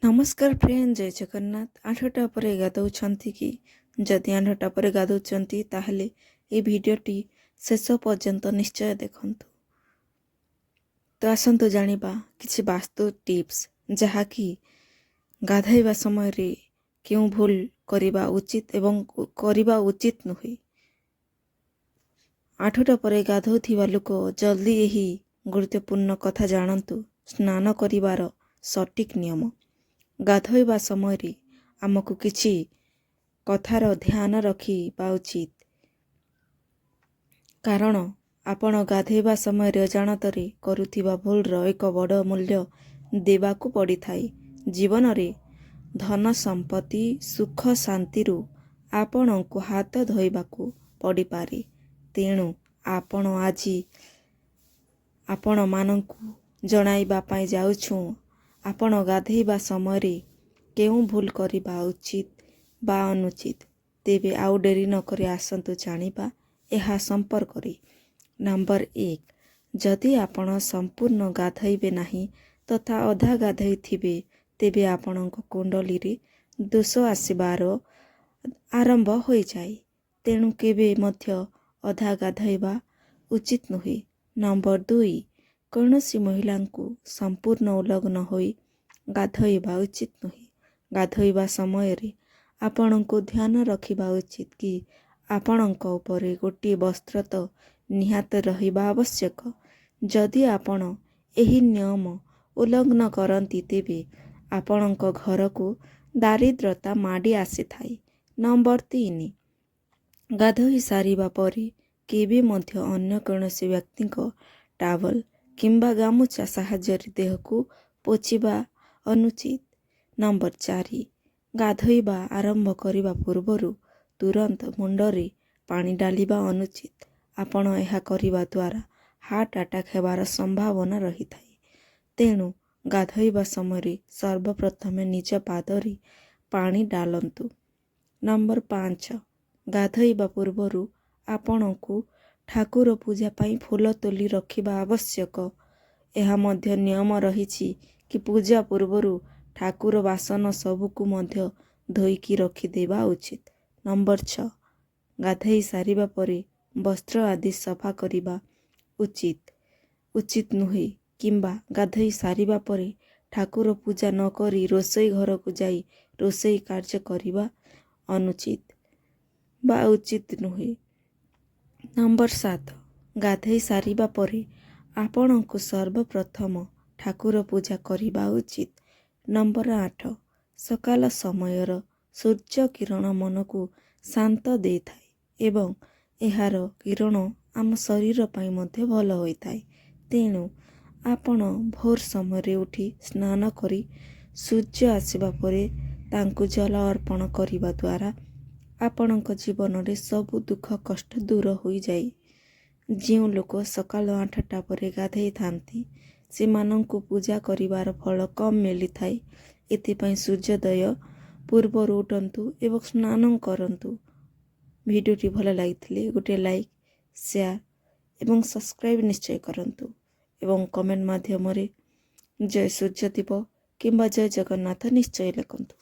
नमस्कार फ्रेंड, जय जगन्नाथ। 8टा पर गाधौଛନ୍ତି कि जदि 8टा पर गाधौଛନ୍ତି ताहले ए भिडियोटी शेष पर्यंत निश्चय देखंतु। तो आसंतु जानिबा किछि वास्तु टिप्स जहाँकि गाधैबा समय रे क्यों भूल करिबा उचित एवं करिबा उचित नुहे। 8टा पर गाधौथिबा लोक जल्दी यही गुरुत्वपूर्ण कथा जानंतु। स्नान करिबार सटीक नियम। गाधोଇବା ସମୟରେ ଆମକୁ କିଛି କଥାର ଧ୍ୟାନ ରଖିବା ଉଚିତ, କାରଣ ଆପଣ ଗାଧୋଇବା ସମୟରେ ଅଜାଣତରେ କରୁଥିବା ଭୁଲର ଏକ ବଡ଼ ମୂଲ୍ୟ ଦେବାକୁ ପଡ଼ିଥାଏ। ଜୀବନରେ ଧନ ସମ୍ପତ୍ତି ସୁଖ ଶାନ୍ତିରୁ ଆପଣଙ୍କୁ ହାତ ଧୋଇବାକୁ ପଡ଼ିପାରେ। ତେଣୁ ଆପଣ ଆଜି ଆପଣମାନଙ୍କୁ ଜଣାଇବା ପାଇଁ ଯାଉଛୁ ଆପଣ ଗାଧୋଇବା ସମୟରେ କେଉଁ ଭୁଲ କରିବା ଉଚିତ ବା ଅନୁଚିତ। ତେବେ ଆଉ ଡେରି ନକରି ଆସନ୍ତୁ ଜାଣିବା ଏହା ସମ୍ପର୍କରେ। ନମ୍ବର 1, ଯଦି ଆପଣ ସମ୍ପୂର୍ଣ୍ଣ ଗାଧୋଇବେ ନାହିଁ ତଥା ଅଧା ଗାଧୋଇଥିବେ ତେବେ ଆପଣଙ୍କ କୁଣ୍ଡଲୀରେ ଦୋଷ ଆସିବାର ଆରମ୍ଭ ହୋଇଯାଏ। ତେଣୁ କେବେ ମଧ୍ୟ ଅଧା ଗାଧୋଇବା ଉଚିତ ନୁହେଁ। ନମ୍ବର 2, କୌଣସି ମହିଳାଙ୍କୁ ସମ୍ପୂର୍ଣ୍ଣ ଉଲଗ୍ନ ହୋଇ ଗାଧୋଇବା ଉଚିତ ନୁହେଁ। ଗାଧୋଇବା ସମୟରେ ଆପଣଙ୍କୁ ଧ୍ୟାନ ରଖିବା ଉଚିତ କି ଆପଣଙ୍କ ଉପରେ ଗୋଟିଏ ବସ୍ତ୍ର ତ ନିହାତି ରହିବା ଆବଶ୍ୟକ। ଯଦି ଆପଣ ଏହି ନିୟମ ଉଲ୍ଲଂଘନ କରନ୍ତି ତେବେ ଆପଣଙ୍କ ଘରକୁ ଦାରିଦ୍ରତା ମାଡ଼ି ଆସିଥାଏ। ନମ୍ବର 3, ଗାଧୋଇ ସାରିବା ପରେ କେବେ ମଧ୍ୟ ଅନ୍ୟ କୌଣସି ବ୍ୟକ୍ତିଙ୍କ ଟାୱଲ କିମ୍ବା ଗାମୁଛା ସାହାଯ୍ୟରେ ଦେହକୁ ପୋଛିବା ଅନୁଚିତ। ନମ୍ବର 4, ଗାଧୋଇବା ଆରମ୍ଭ କରିବା ପୂର୍ବରୁ ତୁରନ୍ତ ମୁଣ୍ଡରେ ପାଣି ଢାଳିବା ଅନୁଚିତ। ଆପଣ ଏହା କରିବା ଦ୍ୱାରା ହାର୍ଟ ଆଟାକ୍ ହେବାର ସମ୍ଭାବନା ରହିଥାଏ। ତେଣୁ ଗାଧୋଇବା ସମୟରେ ସର୍ବପ୍ରଥମେ ନିଜ ପାଦରେ ପାଣି ଢାଳନ୍ତୁ। ନମ୍ବର 5, ଗାଧୋଇବା ପୂର୍ବରୁ ଆପଣଙ୍କୁ ଠାକୁର ପୂଜା ପାଇଁ ଫୁଲ ତୋଳି ରଖିବା ଆବଶ୍ୟକ। ଏହା ମଧ୍ୟ ନିୟମ ରହିଛି କି ପୂଜା ପୂର୍ବରୁ ଠାକୁର ବାସନ ସବୁକୁ ମଧ୍ୟ ଧୋଇକି ରଖିଦେବା ଉଚିତ। ନମ୍ବର 6, ଗାଧୋଇ ସାରିବା ପରେ ବସ୍ତ୍ର ଆଦି ସଫା କରିବା ଉଚିତ ନୁହେଁ କିମ୍ବା ଗାଧୋଇ ସାରିବା ପରେ ଠାକୁର ପୂଜା ନକରି ରୋଷେଇ ଘରକୁ ଯାଇ ରୋଷେଇ କାର୍ଯ୍ୟ କରିବା ଅନୁଚିତ ବା ଉଚିତ ନୁହେଁ। ନମ୍ବର 7, ଗାଧୋଇ ସାରିବା ପରେ ଆପଣଙ୍କୁ ସର୍ବପ୍ରଥମ ଠାକୁର ପୂଜା କରିବା ଉଚିତ। ନମ୍ବର 8, ସକାଳ ସମୟର ସୂର୍ଯ୍ୟ କିରଣ ମନକୁ ଶାନ୍ତ ଦେଇଥାଏ ଏବଂ ଏହାର କିରଣ ଆମ ଶରୀର ପାଇଁ ମଧ୍ୟ ଭଲ ହୋଇଥାଏ। ତେଣୁ ଆପଣ ଭୋର ସମୟରେ ଉଠି ସ୍ନାନ କରି ସୂର୍ଯ୍ୟ ଆସିବା ପରେ ତାଙ୍କୁ ଜଳ ଅର୍ପଣ କରିବା ଦ୍ୱାରା ଆପଣଙ୍କ ଜୀବନରେ ସବୁ ଦୁଃଖ କଷ୍ଟ ଦୂର ହୋଇଯାଏ। ଯେଉଁ ଲୋକ ସକାଳ 8ଟା ପରେ ଗାଧୋଇଥାନ୍ତି ସେମାନଙ୍କୁ ପୂଜା କରିବାର ଫଳ କମ୍ ମିଳିଥାଏ। ଏଥିପାଇଁ ସୂର୍ଯ୍ୟୋଦୟ ପୂର୍ବରୁ ଉଠନ୍ତୁ ଏବଂ ସ୍ନାନ କରନ୍ତୁ। ଭିଡ଼ିଓଟି ଭଲ ଲାଗିଥିଲେ ଗୋଟିଏ ଲାଇକ୍, ସେୟାର ଏବଂ ସବସ୍କ୍ରାଇବ୍ ନିଶ୍ଚୟ କରନ୍ତୁ ଏବଂ କମେଣ୍ଟ ମାଧ୍ୟମରେ ଜୟ ସୂର୍ଯ୍ୟଦେବ କିମ୍ବା ଜୟ ଜଗନ୍ନାଥ ନିଶ୍ଚୟ ଲେଖନ୍ତୁ।